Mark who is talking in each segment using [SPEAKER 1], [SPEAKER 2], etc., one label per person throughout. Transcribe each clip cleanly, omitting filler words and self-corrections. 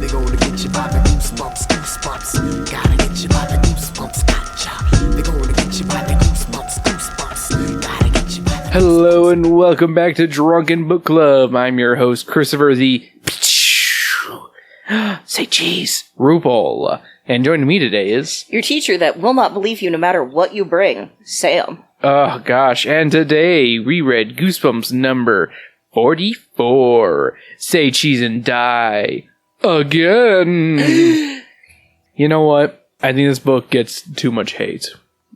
[SPEAKER 1] They gonna get you by the goosebumps, goosebumps. Gotta get you by the goosebumps, gotcha. They gonna get you by the goosebumps, goosebumps. Gotta get you by the...
[SPEAKER 2] Hello and welcome back to Drunken Book Club. I'm your host, Christopher the... Say cheese, RuPaul. And joining me today is...
[SPEAKER 3] Your teacher that will not believe you no matter what you bring, Sam.
[SPEAKER 2] Oh gosh, and today we read Goosebumps number 44. Say cheese and die. Again. You know what? I think this book gets too much hate.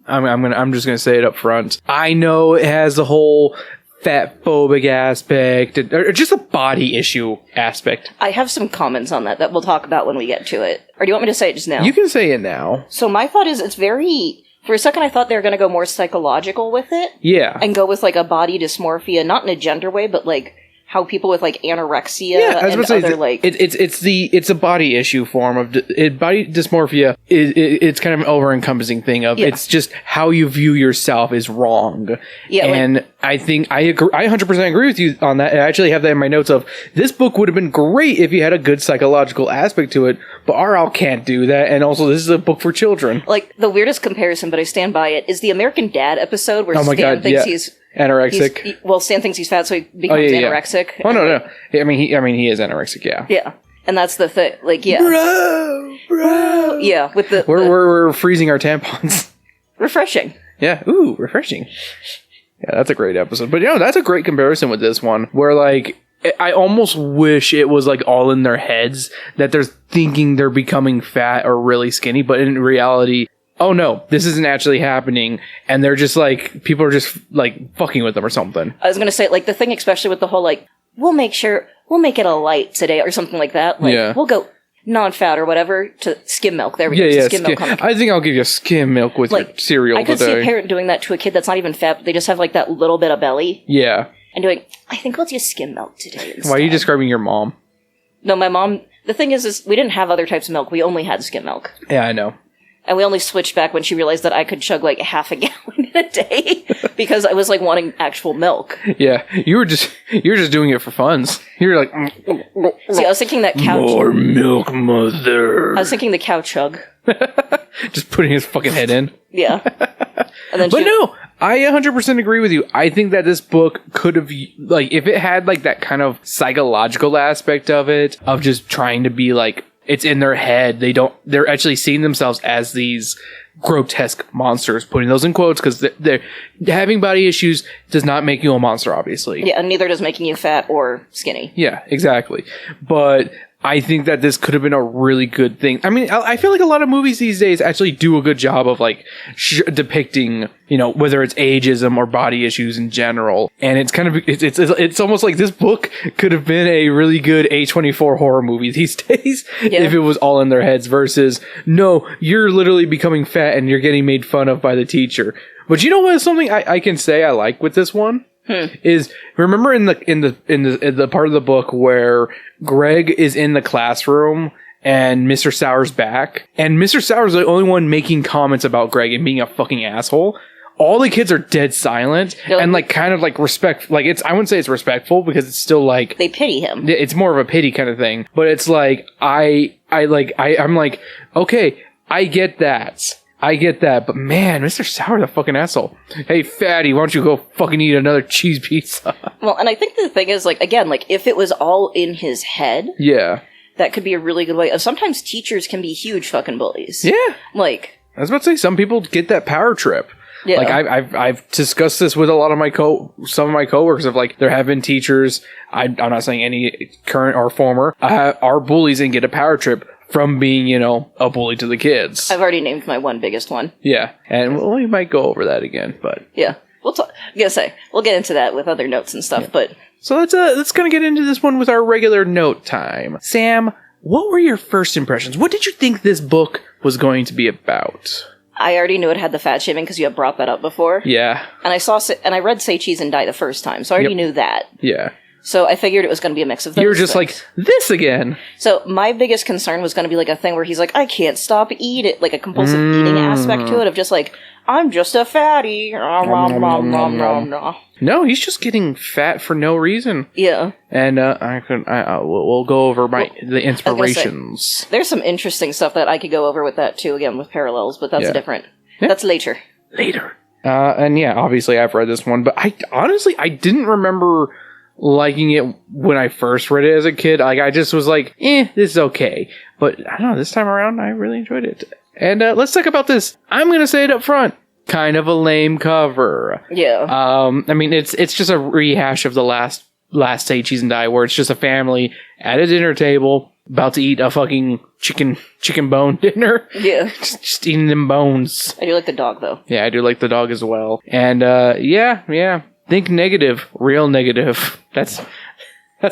[SPEAKER 2] I'm just gonna say it up front. I know it has the whole fat phobic aspect, or just a body issue aspect.
[SPEAKER 3] I have some comments on that we'll talk about when we get to it. Or do you want me to say it just now?
[SPEAKER 2] You can say it now.
[SPEAKER 3] So my thought is it's very... For a second I thought they were going to go more psychological with it.
[SPEAKER 2] Yeah.
[SPEAKER 3] And go with like a body dysmorphia, not in a gender way, but like how people with like anorexia and other like...
[SPEAKER 2] It's a body issue form of... body dysmorphia, it's kind of an over-encompassing thing of... Yeah. It's just how you view yourself is wrong. Yeah. And I think I agree. I 100% agree with you on that. I actually have that in my notes of... This book would have been great if you had a good psychological aspect to it, but RL can't do that, and also this is a book for children.
[SPEAKER 3] Like, the weirdest comparison, but I stand by it, is the American Dad episode where Stan thinks he's...
[SPEAKER 2] Anorexic.
[SPEAKER 3] Stan thinks he's fat, so he becomes anorexic.
[SPEAKER 2] Oh, no. I mean, he is anorexic, yeah.
[SPEAKER 3] Yeah. And that's the thing. Like, yeah.
[SPEAKER 2] Bro!
[SPEAKER 3] Yeah, with the...
[SPEAKER 2] We're freezing our tampons.
[SPEAKER 3] Refreshing.
[SPEAKER 2] Yeah, ooh, refreshing. Yeah, that's a great episode. But, that's a great comparison with this one, where, like, I almost wish it was, like, all in their heads, that they're thinking they're becoming fat or really skinny, but in reality... Oh no, this isn't actually happening, and they're just like, people are just like fucking with them or something.
[SPEAKER 3] I was gonna say, like, the thing especially with the whole, like, we'll make it a light today, or something like that. Like, we'll go non-fat or whatever to skim milk. There we go.
[SPEAKER 2] Yeah,
[SPEAKER 3] skim milk.
[SPEAKER 2] I think I'll give you skim milk with your cereal today.
[SPEAKER 3] I could see a parent doing that to a kid that's not even fat, but they just have like that little bit of belly.
[SPEAKER 2] Yeah.
[SPEAKER 3] And doing, I think we'll just skim milk today instead.
[SPEAKER 2] Why are you describing your mom?
[SPEAKER 3] No, my mom, the thing is we didn't have other types of milk. We only had skim milk.
[SPEAKER 2] Yeah, I know.
[SPEAKER 3] And we only switched back when she realized that I could chug like half a gallon in a day because I was like wanting actual milk.
[SPEAKER 2] Yeah, you were just doing it for funs. You were like,
[SPEAKER 3] see, I was thinking that cow
[SPEAKER 2] more milk, mother.
[SPEAKER 3] I was thinking the cow chug.
[SPEAKER 2] Just putting his fucking head in.
[SPEAKER 3] Yeah. And then
[SPEAKER 2] no, I 100% agree with you. I think that this book could have, like, if it had like that kind of psychological aspect of it, of just trying to be like, it's in their head. They're actually seeing themselves as these grotesque monsters, putting those in quotes because they're having body issues does not make you a monster, obviously.
[SPEAKER 3] Yeah, and neither does making you fat or skinny.
[SPEAKER 2] Yeah, exactly. But I think that this could have been a really good thing. I mean, I feel like a lot of movies these days actually do a good job of like depicting, whether it's ageism or body issues in general. And it's kind of, it's almost like this book could have been a really good A24 horror movie these days if it was all in their heads versus, no, you're literally becoming fat and you're getting made fun of by the teacher. But you know what? Something I can say I like with this one. Is remember in the part of the book where Greg is in the classroom and Mr. Sauer's back, and Mr. Sauer's the only one making comments about Greg and being a fucking asshole. All the kids are dead silent and like kind of like respect. Like I wouldn't say it's respectful because it's still like
[SPEAKER 3] they pity him. It's
[SPEAKER 2] more of a pity kind of thing. But it's like I'm like, okay, I get that, but man, Mr. Sauer's a fucking asshole. Hey, fatty, why don't you go fucking eat another cheese pizza?
[SPEAKER 3] Well, and I think the thing is, like, again, like, if it was all in his head, that could be a really good way of, sometimes teachers can be huge fucking bullies. Yeah. Like,
[SPEAKER 2] I was about to say, some people get that power trip. Yeah. Like, I've discussed this with a lot of some of my coworkers of, like, there have been teachers, I'm not saying any current or former, are bullies and get a power trip from being, a bully to the kids.
[SPEAKER 3] I've already named my one biggest one.
[SPEAKER 2] Yeah, and we might go over that again, but...
[SPEAKER 3] Yeah, we'll get into that with other notes and stuff, but...
[SPEAKER 2] So let's kind of get into this one with our regular note time. Sam, what were your first impressions? What did you think this book was going to be about?
[SPEAKER 3] I already knew it had the fat shaming because you had brought that up before.
[SPEAKER 2] Yeah.
[SPEAKER 3] And I read Say Cheese and Die the first time, so I already knew that.
[SPEAKER 2] Yeah.
[SPEAKER 3] So I figured it was going to be a mix of those.
[SPEAKER 2] You were just things. Like, this again.
[SPEAKER 3] So my biggest concern was going to be like a thing where he's like, I can't stop eating, like a compulsive eating aspect to it of just like, I'm just a fatty. No,
[SPEAKER 2] he's just getting fat for no reason.
[SPEAKER 3] Yeah.
[SPEAKER 2] And we'll go over the inspirations.
[SPEAKER 3] There's some interesting stuff that I could go over with that too, again, with parallels, but that's different. Yeah. That's later.
[SPEAKER 2] And yeah, obviously I've read this one, but I didn't remember liking it when I first read it as a kid. Like, I just was like, this is okay. But I don't know, this time around, I really enjoyed it. And let's talk about this. I'm going to say it up front. Kind of a lame cover.
[SPEAKER 3] Yeah.
[SPEAKER 2] I mean, it's just a rehash of the last Say Cheese and Die, where it's just a family at a dinner table about to eat a fucking chicken bone dinner.
[SPEAKER 3] Yeah.
[SPEAKER 2] just eating them bones.
[SPEAKER 3] I do like the dog, though.
[SPEAKER 2] Yeah, I do like the dog as well. And yeah. Think negative, real negative. That's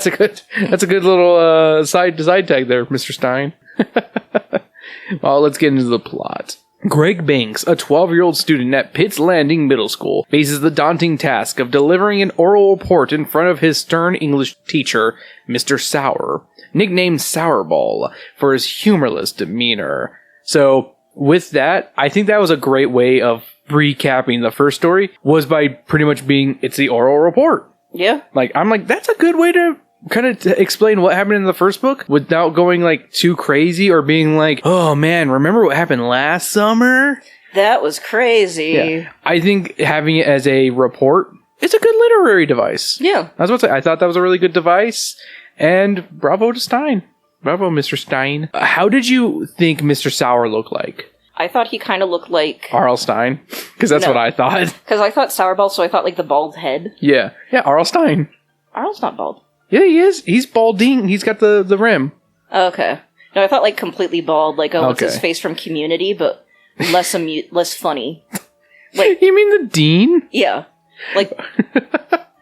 [SPEAKER 2] a good little side tag there, Mr. Stein. Well, let's get into the plot. Greg Banks, a 12-year-old student at Pitt's Landing Middle School, faces the daunting task of delivering an oral report in front of his stern English teacher, Mr. Sour, nicknamed Sourball, for his humorless demeanor. So, with that, I think that was a great way of recapping the first story, was by pretty much being, it's the oral report.
[SPEAKER 3] Yeah.
[SPEAKER 2] I'm like, that's a good way to kind of explain what happened in the first book without going like too crazy or being like, oh man, remember what happened last summer?
[SPEAKER 3] That was crazy.
[SPEAKER 2] Yeah. I think having it as a report is a good literary device.
[SPEAKER 3] Yeah.
[SPEAKER 2] I was about to say, I thought that was a really good device, and bravo to Stein. Bravo, Mr. Stein. How did you think Mr. Sour looked like?
[SPEAKER 3] I thought he kind of looked like...
[SPEAKER 2] R.L. Stein? Because that's what I thought.
[SPEAKER 3] Because I thought Sourball, so I thought like the bald head.
[SPEAKER 2] Yeah. Yeah, R.L. Stein.
[SPEAKER 3] R.L.'s not bald.
[SPEAKER 2] Yeah, he is. He's balding. He's got the rim.
[SPEAKER 3] Okay. No, I thought like completely bald, like, what's his face from Community, but less funny. Like,
[SPEAKER 2] you mean the Dean?
[SPEAKER 3] Yeah. Like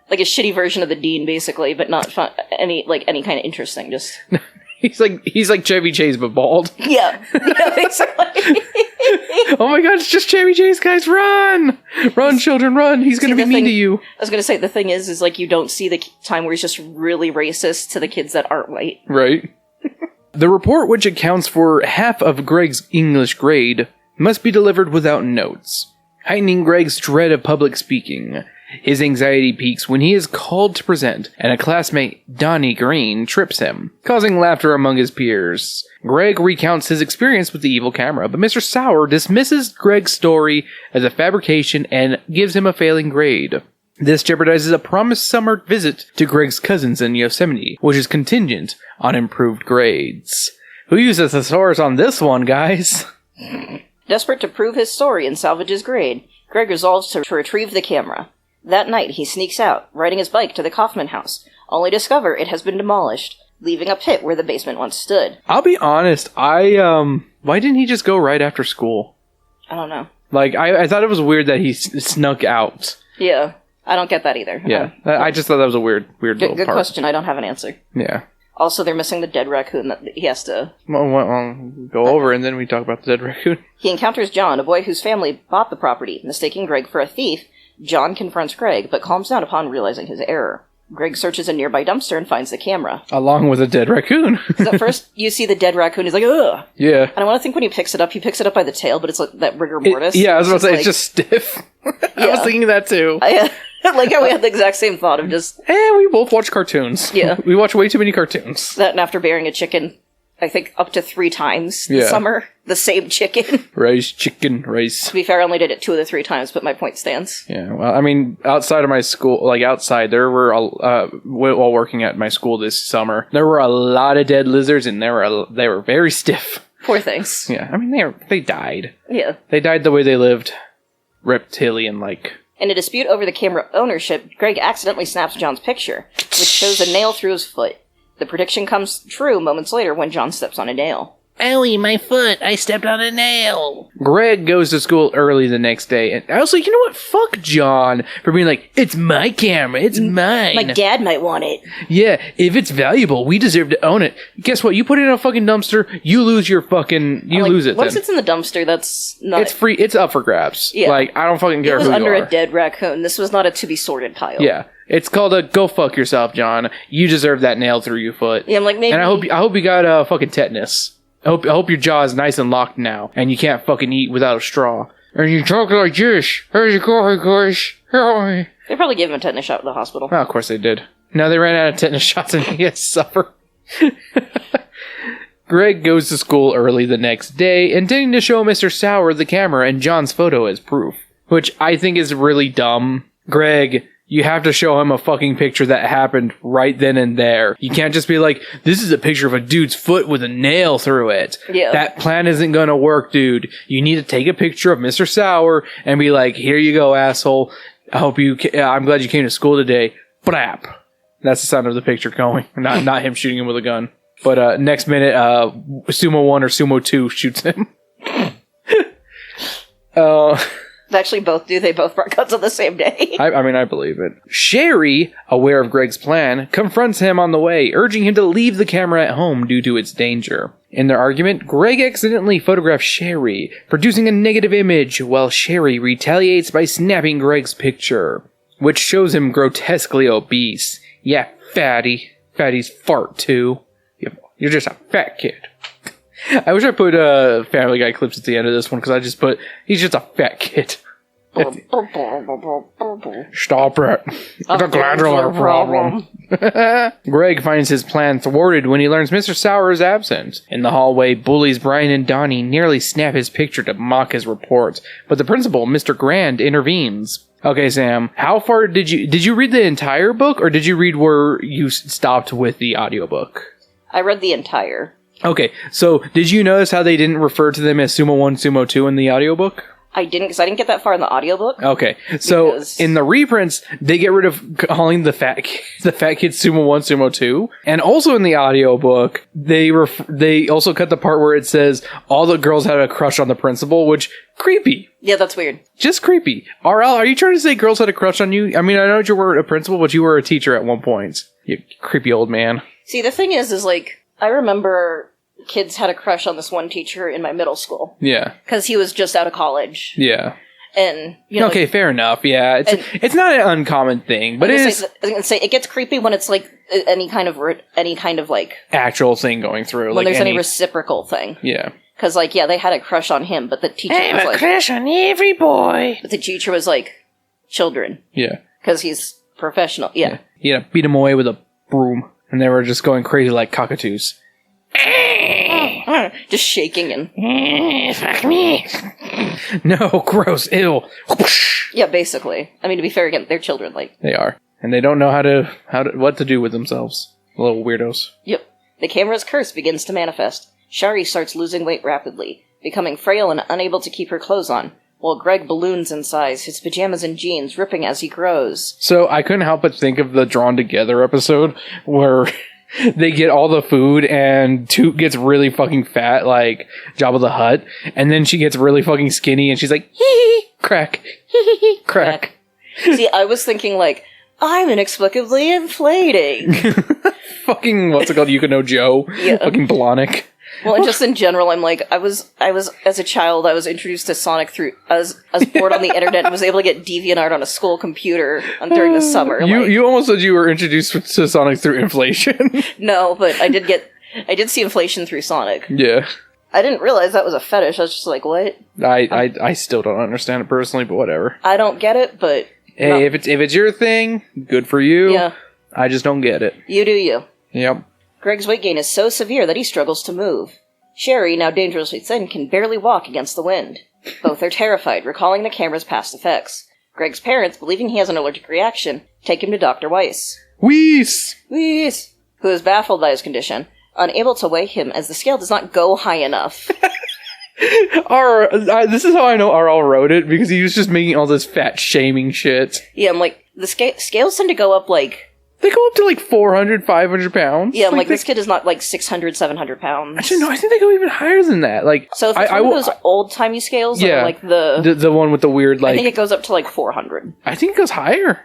[SPEAKER 3] like a shitty version of the Dean, basically, but not fun, any kind of interesting, just...
[SPEAKER 2] He's like Chevy Chase, but bald.
[SPEAKER 3] Yeah. Yeah, basically.
[SPEAKER 2] Oh my god, it's just Chevy Chase, guys, run! Run, children, run! He's gonna be mean to you.
[SPEAKER 3] I was gonna say, the thing is like, you don't see the time where he's just really racist to the kids that aren't white.
[SPEAKER 2] Right. The report, which accounts for half of Greg's English grade, must be delivered without notes, heightening Greg's dread of public speaking. His anxiety peaks when he is called to present, and a classmate, Donnie Green, trips him, causing laughter among his peers. Greg recounts his experience with the evil camera, but Mr. Sour dismisses Greg's story as a fabrication and gives him a failing grade. This jeopardizes a promised summer visit to Greg's cousins in Yosemite, which is contingent on improved grades. Who uses a thesaurus on this one, guys?
[SPEAKER 3] Desperate to prove his story and salvage his grade, Greg resolves to retrieve the camera. That night, he sneaks out, riding his bike to the Kaufman house, only to discover it has been demolished, leaving a pit where the basement once stood.
[SPEAKER 2] I'll be honest, why didn't he just go right after school?
[SPEAKER 3] I don't know.
[SPEAKER 2] Like, I thought it was weird that he snuck out.
[SPEAKER 3] Yeah, I don't get that either.
[SPEAKER 2] Yeah, I just thought that was a weird little part.
[SPEAKER 3] Good question, I don't have an answer.
[SPEAKER 2] Yeah.
[SPEAKER 3] Also, they're missing the dead raccoon that he has to...
[SPEAKER 2] Well, go over and then we talk about the dead raccoon.
[SPEAKER 3] He encounters John, a boy whose family bought the property. Mistaking Greg for a thief, John confronts Greg, but calms down upon realizing his error. Greg searches a nearby dumpster and finds the camera.
[SPEAKER 2] Along with a dead raccoon.
[SPEAKER 3] At first, you see the dead raccoon, he's like, ugh!
[SPEAKER 2] Yeah.
[SPEAKER 3] And I want to think when he picks it up by the tail, but it's like that rigor mortis.
[SPEAKER 2] I was about to say, it's just stiff. I was thinking that too.
[SPEAKER 3] I like how we had the exact same thought of just...
[SPEAKER 2] we both watch cartoons.
[SPEAKER 3] Yeah.
[SPEAKER 2] We watch way too many cartoons.
[SPEAKER 3] That, and after burying a chicken, I think up to 3 times this summer, the same chicken.
[SPEAKER 2] Chicken rice.
[SPEAKER 3] To be fair, I only did it 2 of the 3 times, but my point stands.
[SPEAKER 2] Yeah, well, I mean, outside of my school, there were, while working at my school this summer, there were a lot of dead lizards, and they were very stiff.
[SPEAKER 3] Poor things.
[SPEAKER 2] Yeah, I mean, they died.
[SPEAKER 3] Yeah.
[SPEAKER 2] They died the way they lived. Reptilian-like.
[SPEAKER 3] In a dispute over the camera ownership, Greg accidentally snaps John's picture, which shows a nail through his foot. The prediction comes true moments later when John steps on a nail.
[SPEAKER 4] Owie, my foot! I stepped on a nail!
[SPEAKER 2] Greg goes to school early the next day, and I was like, you know what? Fuck John for being like, it's my camera, it's mine.
[SPEAKER 3] My dad might want it.
[SPEAKER 2] Yeah, if it's valuable, we deserve to own it. Guess what? You put it in a fucking dumpster, you lose your fucking, lose it.
[SPEAKER 3] Once it's in the dumpster, that's not...
[SPEAKER 2] It's free, it's up for grabs. Yeah. Like, I don't fucking care who you are.
[SPEAKER 3] It was under a dead raccoon. This was not a to-be-sorted pile.
[SPEAKER 2] Yeah. It's called a go fuck yourself, John. You deserve that nail through your foot.
[SPEAKER 3] Yeah, I'm like, maybe...
[SPEAKER 2] And I hope you got fucking tetanus. I hope your jaw is nice and locked now, and you can't fucking eat without a straw. And you talk like this. How's it going, guys?
[SPEAKER 3] They probably gave him a tetanus shot at the hospital.
[SPEAKER 2] Well, of course they did. No, they ran out of tetanus shots and he had to suffer. Greg goes to school early the next day, intending to show Mr. Sauer the camera and John's photo as proof. Which I think is really dumb. Greg, you have to show him a fucking picture that happened right then and there. You can't just be like, this is a picture of a dude's foot with a nail through it.
[SPEAKER 3] Yeah.
[SPEAKER 2] That plan isn't gonna work, dude. You need to take a picture of Mr. Sauer and be like, here you go, asshole. I'm glad you came to school today. Brap. That's the sound of the picture going. Not him shooting him with a gun. But next minute, Sumo 1 or Sumo 2 shoots him.
[SPEAKER 3] Actually, both do. They both brought guns on the same day.
[SPEAKER 2] I believe it. Sherry, aware of Greg's plan, confronts him on the way, urging him to leave the camera at home due to its danger. In their argument, Greg accidentally photographs Sherry, producing a negative image, while Sherry retaliates by snapping Greg's picture, which shows him grotesquely obese. Yeah, fatty. Fatties fart, too. You're just a fat kid. I wish I put Family Guy clips at the end of this one, because I just put, he's just a fat kid. Stop it. It's a glandular problem. Greg finds his plan thwarted when he learns Mr. Sauer is absent. In the hallway, bullies Brian and Donnie nearly snap his picture to mock his report, but the principal, Mr. Grand, intervenes. Okay, Sam, how far did you read the entire book, or did you read where you stopped with the audiobook?
[SPEAKER 3] I read the entire.
[SPEAKER 2] Okay, so did you notice how they didn't refer to them as Sumo 1, Sumo 2 in the audiobook?
[SPEAKER 3] I didn't, because I didn't get that far in the audiobook.
[SPEAKER 2] Okay, so in the reprints, they get rid of calling the fat kid Sumo 1, Sumo 2. And also in the audiobook, they also cut the part where it says all the girls had a crush on the principal, which, creepy.
[SPEAKER 3] Yeah, that's weird.
[SPEAKER 2] Just creepy. RL, are you trying to say girls had a crush on you? I mean, I know you were a principal, but you were a teacher at one point. You creepy old man.
[SPEAKER 3] See, the thing is like, I remember kids had a crush on this one teacher in my middle school.
[SPEAKER 2] Yeah. Because
[SPEAKER 3] he was just out of college.
[SPEAKER 2] Yeah.
[SPEAKER 3] And, you know.
[SPEAKER 2] Okay, like, fair enough, yeah. It's not an uncommon thing, but it is.
[SPEAKER 3] I was going to say, it gets creepy when it's like any kind of like.
[SPEAKER 2] Actual thing going through.
[SPEAKER 3] When there's any reciprocal thing.
[SPEAKER 2] Yeah.
[SPEAKER 3] Because, like, yeah, they had a crush on him, but the teacher was like.
[SPEAKER 4] I have a crush on every boy.
[SPEAKER 3] But the teacher was like, children.
[SPEAKER 2] Yeah.
[SPEAKER 3] Because he's professional. Yeah.
[SPEAKER 2] He had to beat him away with a broom. And they were just going crazy like cockatoos.
[SPEAKER 3] Just shaking and...
[SPEAKER 4] Fuck me.
[SPEAKER 2] No, gross, ew.
[SPEAKER 3] Yeah, basically. I mean, to be fair, again, they're children, like...
[SPEAKER 2] They are. And they don't know what to do with themselves. Little weirdos.
[SPEAKER 3] Yep. The camera's curse begins to manifest. Shari starts losing weight rapidly, becoming frail and unable to keep her clothes on, while Greg balloons in size, his pajamas and jeans ripping as he grows.
[SPEAKER 2] So I couldn't help but think of the Drawn Together episode where they get all the food and Toot gets really fucking fat like Jabba the Hutt, and then she gets really fucking skinny and she's like, hee hee, crack, hee hee, crack.
[SPEAKER 3] See, I was thinking like, I'm inexplicably inflating.
[SPEAKER 2] Fucking, what's it called? You Can Know Joe?
[SPEAKER 3] Yeah.
[SPEAKER 2] Fucking Blahnik.
[SPEAKER 3] Well, and just in general, I'm like, I was as a child, I was introduced to Sonic through, I was bored on the internet and was able to get DeviantArt on a school computer during the summer.
[SPEAKER 2] You almost said you were introduced to Sonic through inflation.
[SPEAKER 3] No, but I did see inflation through Sonic.
[SPEAKER 2] Yeah.
[SPEAKER 3] I didn't realize that was a fetish. I was just like, what?
[SPEAKER 2] I still don't understand it personally, but whatever.
[SPEAKER 3] I don't get it, but...
[SPEAKER 2] Hey, no. If it's your thing, good for you.
[SPEAKER 3] Yeah.
[SPEAKER 2] I just don't get it.
[SPEAKER 3] You do you.
[SPEAKER 2] Yep.
[SPEAKER 3] Greg's weight gain is so severe that he struggles to move. Sherry, now dangerously thin, can barely walk against the wind. Both are terrified, recalling the camera's past effects. Greg's parents, believing he has an allergic reaction, take him to Dr. Weiss.
[SPEAKER 2] Weiss!
[SPEAKER 3] Who is baffled by his condition, unable to weigh him as the scale does not go high enough.
[SPEAKER 2] This is how I know RL wrote it, because he was just making all this fat shaming shit.
[SPEAKER 3] Yeah, I'm like, the scales tend to go up like...
[SPEAKER 2] They go up to like 400, 500 pounds.
[SPEAKER 3] Yeah, I'm like this kid is not like 600, 700 pounds.
[SPEAKER 2] Actually, no, I think they go even higher than that. Like,
[SPEAKER 3] so if it's one of those old-timey scales, yeah, like
[SPEAKER 2] the one with the weird, like...
[SPEAKER 3] I think it goes up to like 400.
[SPEAKER 2] I think it goes higher.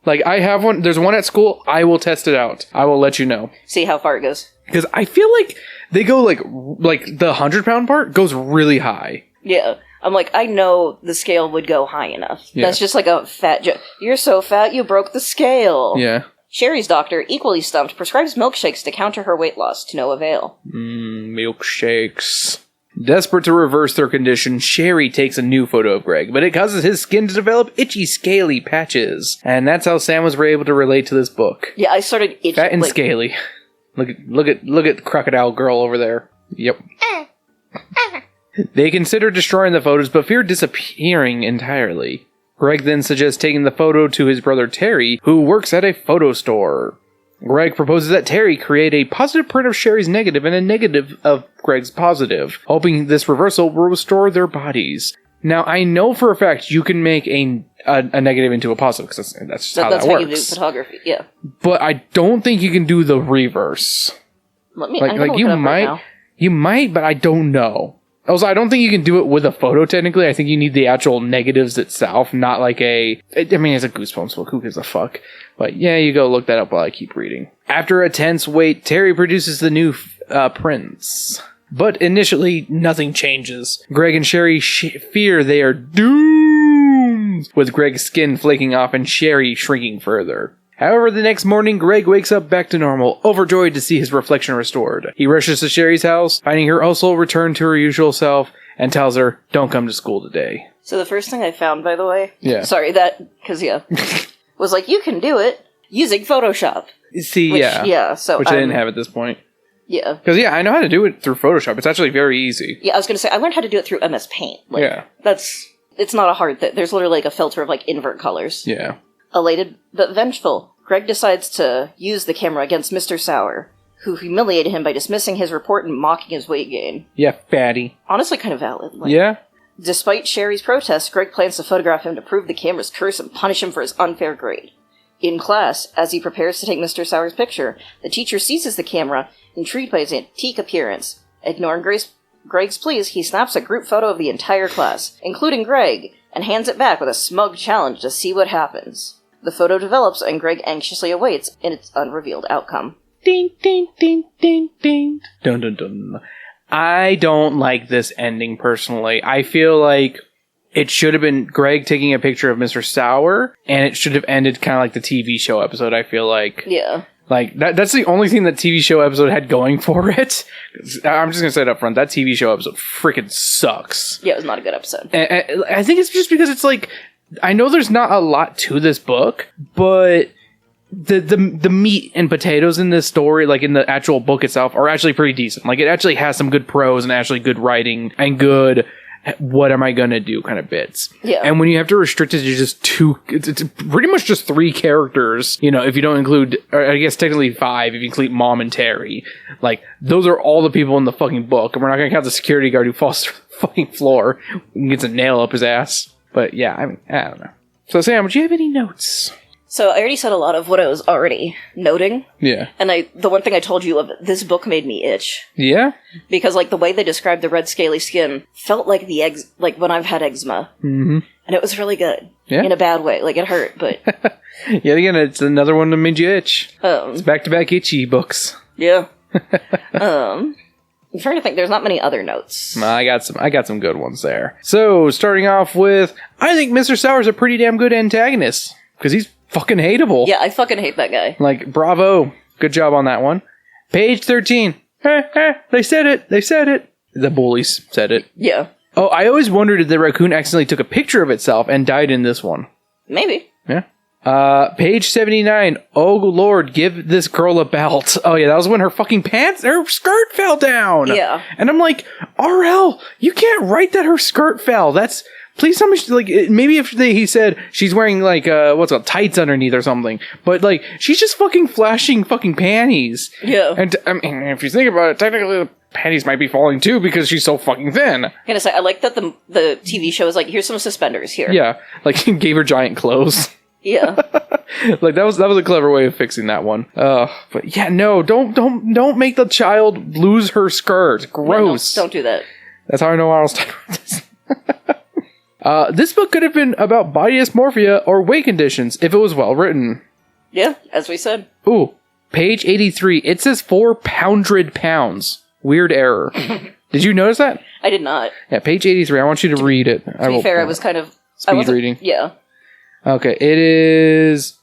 [SPEAKER 2] Like, I have one, there's one at school, I will test it out. I will let you know.
[SPEAKER 3] See how far it goes.
[SPEAKER 2] Because I feel like they go like the 100-pound part goes really high.
[SPEAKER 3] Yeah. I'm like, I know the scale would go high enough. Yeah. That's just like a fat joke. You're so fat, you broke the scale.
[SPEAKER 2] Yeah.
[SPEAKER 3] Sherry's doctor, equally stumped, prescribes milkshakes to counter her weight loss, to no avail.
[SPEAKER 2] Milkshakes. Desperate to reverse their condition, Sherry takes a new photo of Greg, but it causes his skin to develop itchy, scaly patches. And that's how Sam was able to relate to this book.
[SPEAKER 3] Yeah, I started itching.
[SPEAKER 2] Fat and scaly. Look at Crocodile Girl over there. Yep. They consider destroying the photos, but fear disappearing entirely. Greg then suggests taking the photo to his brother Terry, who works at a photo store. Greg proposes that Terry create a positive print of Sherry's negative and a negative of Greg's positive, hoping this reversal will restore their bodies. Now, I know for a fact you can make a negative into a positive, because that's how that works. That's how you do
[SPEAKER 3] photography, yeah.
[SPEAKER 2] But I don't think you can do the reverse.
[SPEAKER 3] I'm gonna look it up right now.
[SPEAKER 2] You might, but I don't know. Also, I don't think you can do it with a photo, technically. I think you need the actual negatives itself, not like it's a Goosebumps book. Who gives a fuck? But yeah, you go look that up while I keep reading. After a tense wait, Terry produces the new prints. But initially, nothing changes. Greg and Sherry fear they are doomed, with Greg's skin flaking off and Sherry shrinking further. However, the next morning, Greg wakes up back to normal, overjoyed to see his reflection restored. He rushes to Sherry's house, finding her also returned to her usual self, and tells her, don't come to school today.
[SPEAKER 3] So the first thing I found, by the way...
[SPEAKER 2] Yeah.
[SPEAKER 3] Sorry, was like, you can do it using Photoshop.
[SPEAKER 2] See,
[SPEAKER 3] which,
[SPEAKER 2] yeah.
[SPEAKER 3] Yeah, so...
[SPEAKER 2] Which I didn't have at this point.
[SPEAKER 3] Yeah.
[SPEAKER 2] Because, I know how to do it through Photoshop. It's actually very easy.
[SPEAKER 3] Yeah, I was going to say, I learned how to do it through MS Paint.
[SPEAKER 2] Yeah.
[SPEAKER 3] It's not a hard thing. There's literally a filter of, invert colors.
[SPEAKER 2] Yeah.
[SPEAKER 3] Elated but vengeful, Greg decides to use the camera against Mr. Sauer, who humiliated him by dismissing his report and mocking his weight gain.
[SPEAKER 2] Yeah, fatty.
[SPEAKER 3] Honestly, kind of valid.
[SPEAKER 2] Yeah?
[SPEAKER 3] Despite Sherry's protest, Greg plans to photograph him to prove the camera's curse and punish him for his unfair grade. In class, as he prepares to take Mr. Sauer's picture, the teacher seizes the camera, intrigued by his antique appearance. Ignoring Greg's pleas, he snaps a group photo of the entire class, including Greg, and hands it back with a smug challenge to see what happens. The photo develops, and Greg anxiously awaits in its unrevealed outcome.
[SPEAKER 2] Ding, ding, ding, ding, ding. Dun, dun, dun. I don't like this ending, personally. I feel like it should have been Greg taking a picture of Mr. Sauer, and it should have ended kind of like the TV show episode, I feel like.
[SPEAKER 3] Yeah.
[SPEAKER 2] That's the only thing that TV show episode had going for it. I'm just going to say it up front. That TV show episode freaking sucks.
[SPEAKER 3] Yeah, it was not a good episode.
[SPEAKER 2] And I think it's just because it's I know there's not a lot to this book, but the meat and potatoes in this story, in the actual book itself, are actually pretty decent. It actually has some good prose and actually good writing and good what am I gonna do kind of bits.
[SPEAKER 3] Yeah.
[SPEAKER 2] And when you have to restrict it to just it's pretty much just 3 characters, if you don't include, or I guess technically 5 if you include Mom and Terry. Those are all the people in the fucking book, and we're not gonna count the security guard who falls through the fucking floor and gets a nail up his ass. But yeah, I don't know. So Sam, do you have any notes?
[SPEAKER 3] So I already said a lot of what I was already noting.
[SPEAKER 2] Yeah.
[SPEAKER 3] And the one thing I told you of, this book made me itch.
[SPEAKER 2] Yeah?
[SPEAKER 3] Because, the way they described the red scaly skin felt like when I've had eczema.
[SPEAKER 2] Mm-hmm.
[SPEAKER 3] And it was really good.
[SPEAKER 2] Yeah?
[SPEAKER 3] In a bad way. It hurt, but...
[SPEAKER 2] Yet again, it's another one that made you itch. It's back-to-back itchy books.
[SPEAKER 3] Yeah. I'm trying to think. There's not many other notes.
[SPEAKER 2] I got some good ones there. So, starting off with, I think Mr. Sauer's a pretty damn good antagonist. Because he's fucking hateable.
[SPEAKER 3] Yeah, I fucking hate that guy.
[SPEAKER 2] Bravo. Good job on that one. Page 13. They said it. The bullies said it.
[SPEAKER 3] Yeah.
[SPEAKER 2] Oh, I always wondered if the raccoon accidentally took a picture of itself and died in this one.
[SPEAKER 3] Maybe.
[SPEAKER 2] Yeah. Page 79. Oh, Lord, give this girl a belt. Oh, yeah, that was when her skirt fell down.
[SPEAKER 3] Yeah.
[SPEAKER 2] And I'm like, RL, you can't write that her skirt fell. Please tell me, maybe if he said she's wearing, tights underneath or something. But, she's just fucking flashing fucking panties.
[SPEAKER 3] Yeah.
[SPEAKER 2] And, if you think about it, technically the panties might be falling too because she's so fucking thin.
[SPEAKER 3] I'm gonna say, I like that the TV show is here's some suspenders here.
[SPEAKER 2] Yeah. Gave her giant clothes.
[SPEAKER 3] Yeah.
[SPEAKER 2] That was a clever way of fixing that one. But yeah, no, don't make the child lose her skirt. Gross.
[SPEAKER 3] No, don't do that.
[SPEAKER 2] That's how I know I was talking about this. This book could have been about body dysmorphia or weight conditions if it was well written.
[SPEAKER 3] Yeah, as we said.
[SPEAKER 2] Ooh, page 83. It says 400 pounds. Weird error. Did you notice that?
[SPEAKER 3] I did not.
[SPEAKER 2] Yeah, page 83. I want you to read it.
[SPEAKER 3] To be fair, I was kind of...
[SPEAKER 2] Speed reading.
[SPEAKER 3] Yeah.
[SPEAKER 2] Okay, it is...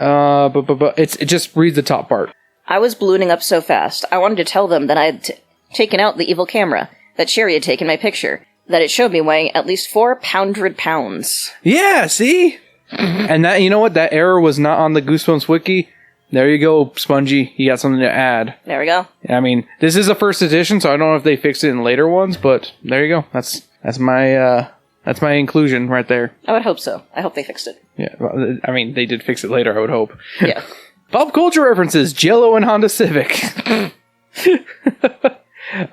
[SPEAKER 2] it just reads the top part.
[SPEAKER 3] I was ballooning up so fast, I wanted to tell them that I had taken out the evil camera, that Sherry had taken my picture, that it showed me weighing at least 400 pounds.
[SPEAKER 2] Yeah, see? And that, you know what? That error was not on the Goosebumps wiki. There you go, Spongy. You got something to add.
[SPEAKER 3] There we go.
[SPEAKER 2] I mean, this is a first edition, so I don't know if they fixed it in later ones, but there you go. That's my inclusion right there.
[SPEAKER 3] I would hope so. I hope they fixed it.
[SPEAKER 2] Yeah, well, I mean, they did fix it later, I would hope.
[SPEAKER 3] Yeah.
[SPEAKER 2] Pop culture references, Jell-O and Honda Civic.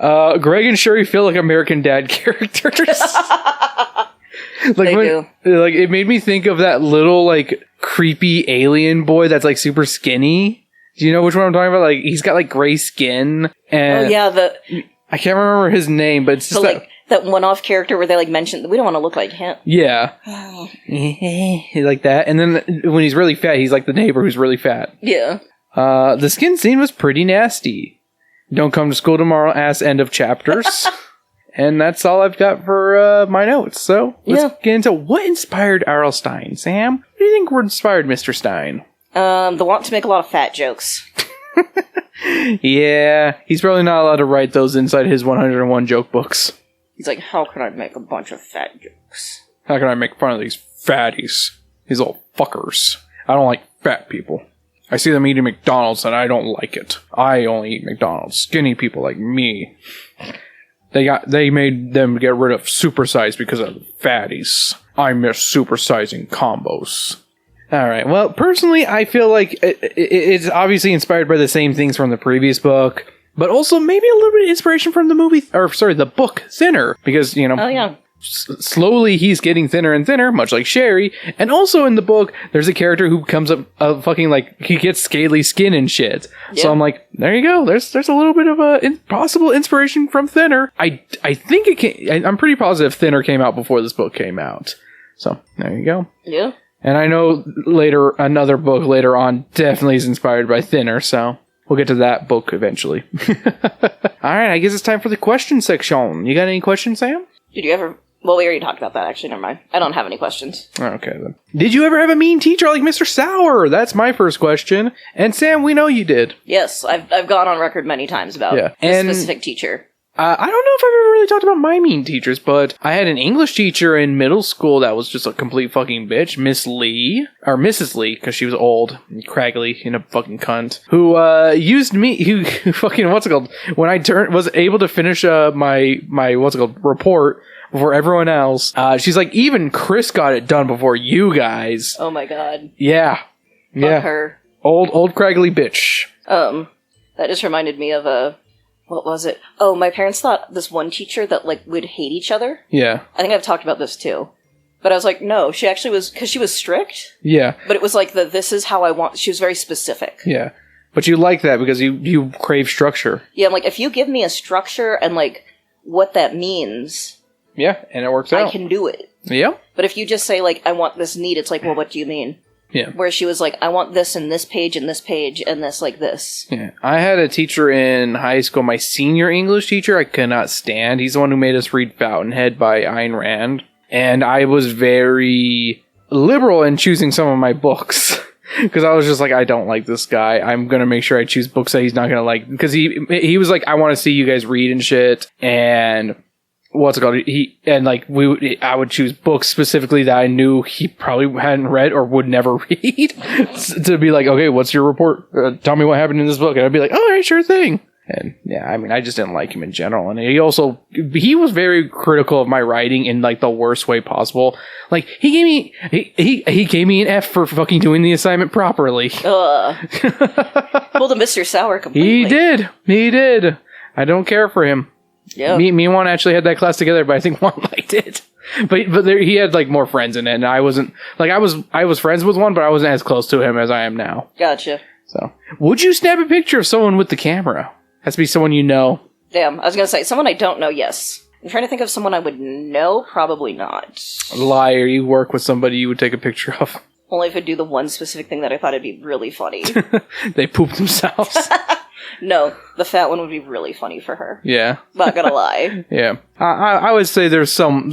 [SPEAKER 2] Greg and Sherry feel like American Dad characters.
[SPEAKER 3] They do.
[SPEAKER 2] Like, it made me think of that little, like, creepy alien boy that's, like, super skinny. Do you know which one I'm talking about? Like, he's got, like, gray skin. And
[SPEAKER 3] Oh, yeah,
[SPEAKER 2] I can't remember his name, but it's just
[SPEAKER 3] that one-off character where they, like, mentioned, we don't want to look like him.
[SPEAKER 2] Yeah. Like that. And then when he's really fat, he's like the neighbor who's really fat.
[SPEAKER 3] Yeah.
[SPEAKER 2] The skin scene was pretty nasty. Don't come to school tomorrow, ass end of chapters. And that's all I've got for my notes. So let's get into what inspired R.L. Stine. Sam, what do you think inspired Mr. Stine?
[SPEAKER 3] The want to make a lot of fat jokes.
[SPEAKER 2] Yeah, he's probably not allowed to write those inside his 101 joke books.
[SPEAKER 3] He's like, how can I make a bunch of fat jokes?
[SPEAKER 2] How can I make fun of these fatties? These little fuckers. I don't like fat people. I see them eating McDonald's and I don't like it. I only eat McDonald's. Skinny people like me. They made them get rid of supersize because of fatties. I miss supersizing combos. Alright, well, personally, I feel like it's obviously inspired by the same things from the previous book, but also maybe a little bit of inspiration from the book Thinner, because, you know,
[SPEAKER 3] Oh, yeah.
[SPEAKER 2] slowly he's getting thinner and thinner, much like Sherry, and also in the book, there's a character who comes up, fucking, like, he gets scaly skin and shit.
[SPEAKER 3] Yeah.
[SPEAKER 2] So I'm like, there you go, there's a little bit of a possible inspiration from Thinner. I think I'm pretty positive Thinner came out before this book came out. So, there you go.
[SPEAKER 3] Yeah.
[SPEAKER 2] And I know another book later on definitely is inspired by Thinner, so we'll get to that book eventually. Alright, I guess it's time for the question section. You got any questions, Sam?
[SPEAKER 3] Did you ever... Well, we already talked about that, actually. Never mind. I don't have any questions.
[SPEAKER 2] Okay, then. Did you ever have a mean teacher like Mr. Sauer? That's my first question. And Sam, we know you did.
[SPEAKER 3] Yes, I've gone on record many times about this specific teacher.
[SPEAKER 2] I don't know if I've ever really talked about my mean teachers, but I had an English teacher in middle school that was just a complete fucking bitch, Miss Lee, or Mrs. Lee, because she was old and craggly and a fucking cunt, who used me, who fucking, when I was able to finish my report before everyone else, she's like, even Chris got it done before you guys.
[SPEAKER 3] Oh my god.
[SPEAKER 2] Yeah.
[SPEAKER 3] Fuck her.
[SPEAKER 2] Old craggly bitch.
[SPEAKER 3] That just reminded me of what was it? Oh, my parents thought this one teacher that, like, would hate each other.
[SPEAKER 2] Yeah.
[SPEAKER 3] I think I've talked about this too. But I was like, no, she actually was, because she was strict.
[SPEAKER 2] Yeah.
[SPEAKER 3] But it was like this is how I want, she was very specific.
[SPEAKER 2] Yeah. But you like that because you crave structure.
[SPEAKER 3] Yeah, I'm like, if you give me a structure and, like, what that means...
[SPEAKER 2] Yeah, and it works out.
[SPEAKER 3] I can do it.
[SPEAKER 2] Yeah.
[SPEAKER 3] But if you just say, like, I want this neat, it's like, well, what do you mean?
[SPEAKER 2] Yeah.
[SPEAKER 3] Where she was like, I want this and this page and this page and this like this.
[SPEAKER 2] Yeah. I had a teacher in high school, my senior English teacher, I could not stand. He's the one who made us read Fountainhead by Ayn Rand. And I was very liberal in choosing some of my books. Because I was just like, I don't like this guy. I'm going to make sure I choose books that he's not going to like. Because he was like, I want to see you guys read and shit. And... what's it called? I would choose books specifically that I knew he probably hadn't read or would never read to be like, okay, what's your report? Tell me what happened in this book. And I'd be like, all right, sure thing. And yeah, I mean, I just didn't like him in general. And he was very critical of my writing in like the worst way possible. Like he gave me an F for fucking doing the assignment properly.
[SPEAKER 3] Pulled a Mr. Sour completely.
[SPEAKER 2] He did. I don't care for him.
[SPEAKER 3] Yeah.
[SPEAKER 2] Me and Juan actually had that class together, but I think Juan liked it. But he had like more friends in it, and I wasn't like I was friends with one, but I wasn't as close to him as I am now.
[SPEAKER 3] Gotcha.
[SPEAKER 2] So, would you snap a picture of someone with the camera? Has to be someone you know.
[SPEAKER 3] Damn, I was gonna say someone I don't know. Yes, I'm trying to think of someone I would know. Probably not.
[SPEAKER 2] Liar! You work with somebody you would take a picture of.
[SPEAKER 3] Only if I do the one specific thing that I thought would be really funny.
[SPEAKER 2] They poop themselves.
[SPEAKER 3] No, the fat one would be really funny for her.
[SPEAKER 2] Yeah.
[SPEAKER 3] Not gonna lie.
[SPEAKER 2] Yeah. I would say there's some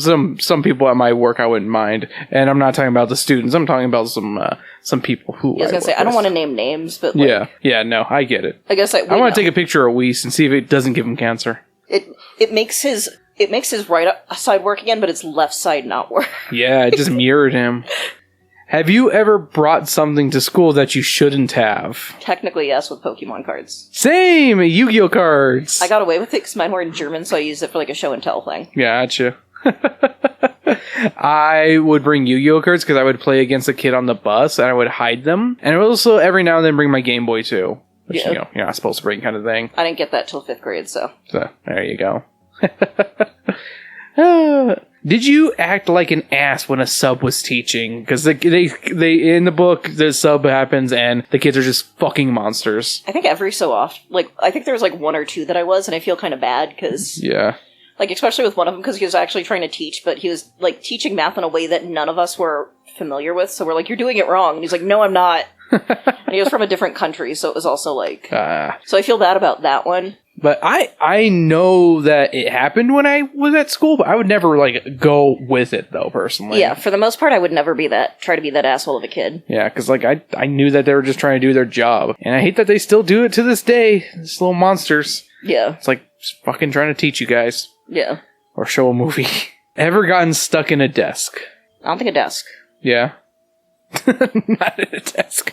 [SPEAKER 2] people at my work I wouldn't mind. And I'm not talking about the students. I'm talking about some people who
[SPEAKER 3] I was gonna say, I don't want to name names, but like,
[SPEAKER 2] Yeah. Yeah, no, I get it.
[SPEAKER 3] I guess
[SPEAKER 2] I want to take a picture of Weiss and see if it doesn't give him cancer.
[SPEAKER 3] It makes his it makes his right side work again, but its left side not work.
[SPEAKER 2] Yeah, it just mirrored him. Have you ever brought something to school that you shouldn't have?
[SPEAKER 3] Technically, yes, with Pokemon cards.
[SPEAKER 2] Same! Yu-Gi-Oh cards!
[SPEAKER 3] I got away with it because mine were in German, so I used it for like a show and tell thing.
[SPEAKER 2] Gotcha. I would bring Yu-Gi-Oh cards because I would play against a kid on the bus and I would hide them. And I would also every now and then bring my Game Boy too. Which, you're not supposed to bring kind of thing.
[SPEAKER 3] I didn't get that till 5th grade, so.
[SPEAKER 2] So, there you go. Did you act like an ass when a sub was teaching? Because they in the book, the sub happens and the kids are just fucking monsters.
[SPEAKER 3] I think every so often, I think there was 1 or 2 that I was, and I feel kind of bad, because...
[SPEAKER 2] Yeah.
[SPEAKER 3] Especially with one of them, because he was actually trying to teach, but he was, teaching math in a way that none of us were familiar with, so we're like, you're doing it wrong. And he's like, no, I'm not. And he was from a different country, so it was also so I feel bad about that one.
[SPEAKER 2] But I know that it happened when I was at school, but I would never, go with it, though, personally.
[SPEAKER 3] Yeah, for the most part, I would never try to be that asshole of a kid.
[SPEAKER 2] Yeah, because, I knew that they were just trying to do their job. And I hate that they still do it to this day. These little monsters.
[SPEAKER 3] Yeah.
[SPEAKER 2] It's just fucking trying to teach you guys.
[SPEAKER 3] Yeah.
[SPEAKER 2] Or show a movie. Ever gotten stuck in a desk?
[SPEAKER 3] I don't think a desk.
[SPEAKER 2] Yeah. Not in a desk.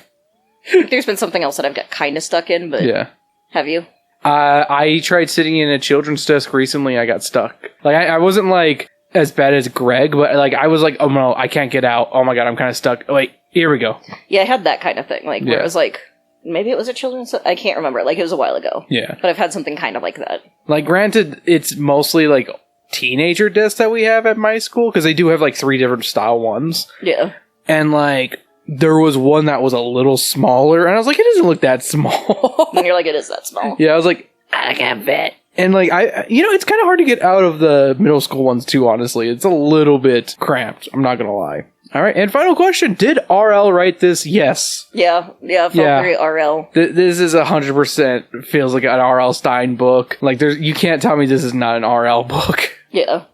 [SPEAKER 3] I think there's been something else that I've got kind of stuck in, but...
[SPEAKER 2] Yeah.
[SPEAKER 3] Have you?
[SPEAKER 2] I tried sitting in a children's desk recently. I got stuck. I wasn't as bad as Greg, but I was like, oh no, I can't get out. Oh my god, I'm kind of stuck. Wait, here we go.
[SPEAKER 3] Yeah, I had that kind of thing. Where it was maybe it was a children's. I can't remember. It was a while ago.
[SPEAKER 2] Yeah,
[SPEAKER 3] but I've had something kind of like that.
[SPEAKER 2] Granted, it's mostly teenager desks that we have at my school because they do have 3 different style ones.
[SPEAKER 3] Yeah,
[SPEAKER 2] and there was one that was a little smaller, and I was like, it doesn't look that small.
[SPEAKER 3] And you're like, it is that small.
[SPEAKER 2] Yeah, I was like,
[SPEAKER 3] I can't fit.
[SPEAKER 2] And it's kind of hard to get out of the middle school ones too, honestly. It's a little bit cramped. I'm not going to lie. All right. And final question. Did RL write this? Yes.
[SPEAKER 3] Yeah. It felt very RL.
[SPEAKER 2] This is 100% feels like an RL Stein book. You can't tell me this is not an RL book.
[SPEAKER 3] Yeah.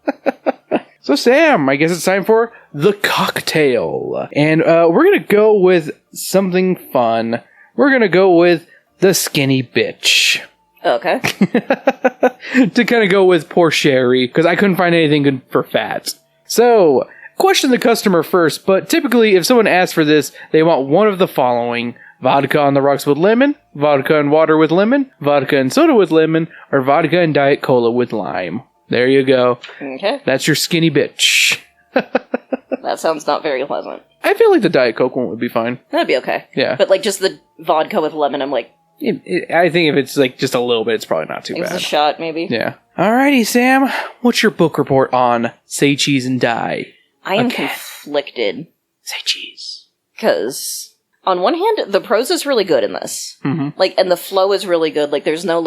[SPEAKER 2] So, Sam, I guess it's time for the cocktail. And we're going to go with something fun. We're going to go with the skinny bitch.
[SPEAKER 3] Okay.
[SPEAKER 2] To kind of go with poor Sherry, because I couldn't find anything good for fat. So, question the customer first, but typically if someone asks for this, they want one of the following. Vodka on the rocks with lemon, vodka and water with lemon, vodka and soda with lemon, or vodka and Diet Cola with lime. There you go.
[SPEAKER 3] Okay.
[SPEAKER 2] That's your skinny bitch.
[SPEAKER 3] That sounds not very pleasant.
[SPEAKER 2] I feel like the Diet Coke one would be fine.
[SPEAKER 3] That'd be okay.
[SPEAKER 2] Yeah.
[SPEAKER 3] But just the vodka with lemon, I'm like...
[SPEAKER 2] I think if it's just a little bit, it's probably not too bad.
[SPEAKER 3] It's a shot, maybe.
[SPEAKER 2] Yeah. Alrighty, Sam. What's your book report on Say Cheese and Die?
[SPEAKER 3] I am conflicted.
[SPEAKER 2] Say cheese.
[SPEAKER 3] Because, on one hand, the prose is really good in this.
[SPEAKER 2] Mm-hmm.
[SPEAKER 3] And the flow is really good. There's no,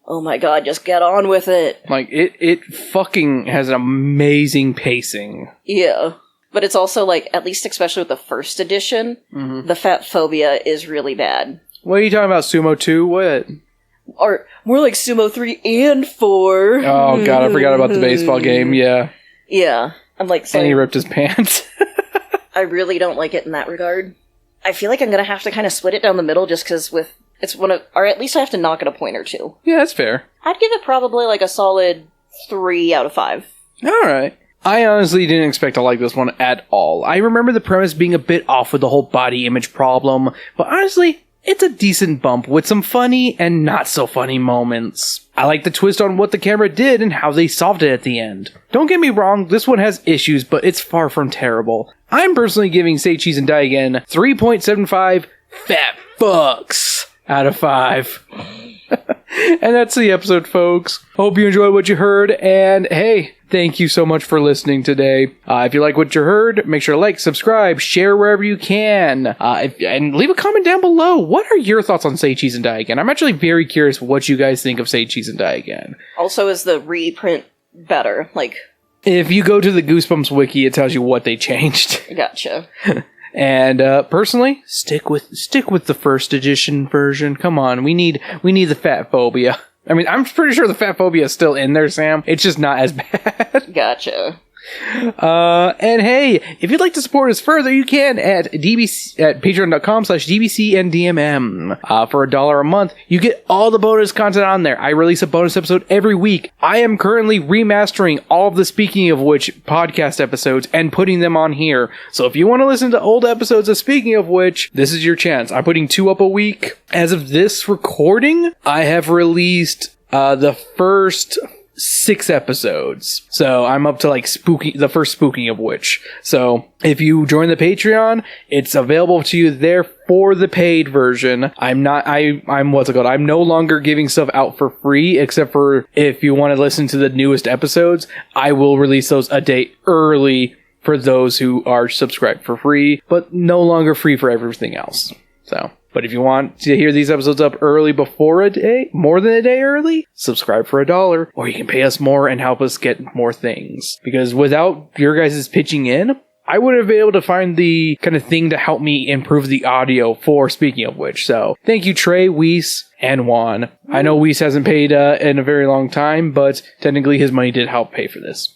[SPEAKER 3] oh my god, just get on with it.
[SPEAKER 2] It fucking has an amazing pacing.
[SPEAKER 3] Yeah. But it's also, at least especially with the first edition, the fat phobia is really bad.
[SPEAKER 2] What are you talking about, Sumo 2? What?
[SPEAKER 3] Or more like Sumo 3 and 4.
[SPEAKER 2] Oh god, I forgot about the baseball game, yeah.
[SPEAKER 3] Yeah. I'm so
[SPEAKER 2] and he ripped his pants.
[SPEAKER 3] I really don't like it in that regard. I feel like I'm gonna have to kind of split it down the middle just because it's one of, or at least I have to knock it a point or 2.
[SPEAKER 2] Yeah, that's fair.
[SPEAKER 3] I'd give it probably a solid 3 out of 5.
[SPEAKER 2] Alright. I honestly didn't expect to like this one at all. I remember the premise being a bit off with the whole body image problem, but honestly, it's a decent bump with some funny and not so funny moments. I like the twist on what the camera did and how they solved it at the end. Don't get me wrong, this one has issues, but it's far from terrible. I'm personally giving Say Cheese and Die Again 3.75 fat fucks out of 5. And that's the episode, folks. Hope you enjoyed what you heard, and hey, thank you so much for listening today. If you like what you heard, make sure to like, subscribe, share wherever you can, and leave a comment down below. What are your thoughts on Say Cheese and Die Again? I'm actually very curious what you guys think of Say Cheese and Die Again.
[SPEAKER 3] Also, is the reprint better?
[SPEAKER 2] If you go to the Goosebumps wiki, it tells you what they changed.
[SPEAKER 3] Gotcha.
[SPEAKER 2] And personally, stick with the first edition version. Come on, we need the fat phobia. I mean, I'm pretty sure the fat phobia is still in there, Sam. It's just not as bad.
[SPEAKER 3] Gotcha.
[SPEAKER 2] And hey, if you'd like to support us further, you can at patreon.com/dbcndmm. For $1 a month, you get all the bonus content on there. I release a bonus episode every week. I am currently remastering all of the Speaking of Which podcast episodes and putting them on here. So if you want to listen to old episodes of Speaking of Which, this is your chance. I'm putting 2 up a week. As of this recording, I have released the first 6 episodes. So I'm up to like the first Speaking of Which. So if you join the Patreon, it's available to you there for the paid version. I'm no longer giving stuff out for free, except for if you want to listen to the newest episodes, I will release those a day early for those who are subscribed for free, but no longer free for everything else. So, but if you want to hear these episodes up early before a day, more than a day early, subscribe for $1, or you can pay us more and help us get more things. Because without your guys' pitching in, I wouldn't have been able to find the kind of thing to help me improve the audio for Speaking of Which. So, thank you, Trey, Weiss, and Juan. I know Weiss hasn't paid in a very long time, but technically his money did help pay for this.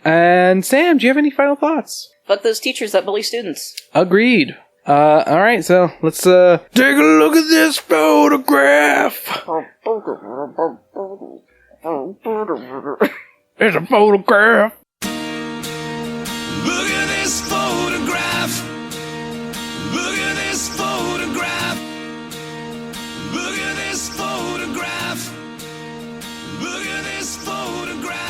[SPEAKER 2] And Sam, do you have any final thoughts?
[SPEAKER 3] Fuck those teachers that bully students.
[SPEAKER 2] Agreed. Alright, so let's take a look at this photograph. It's a photograph.
[SPEAKER 1] Look at this photograph. Look at this photograph. Look at this photograph. Look at this photograph.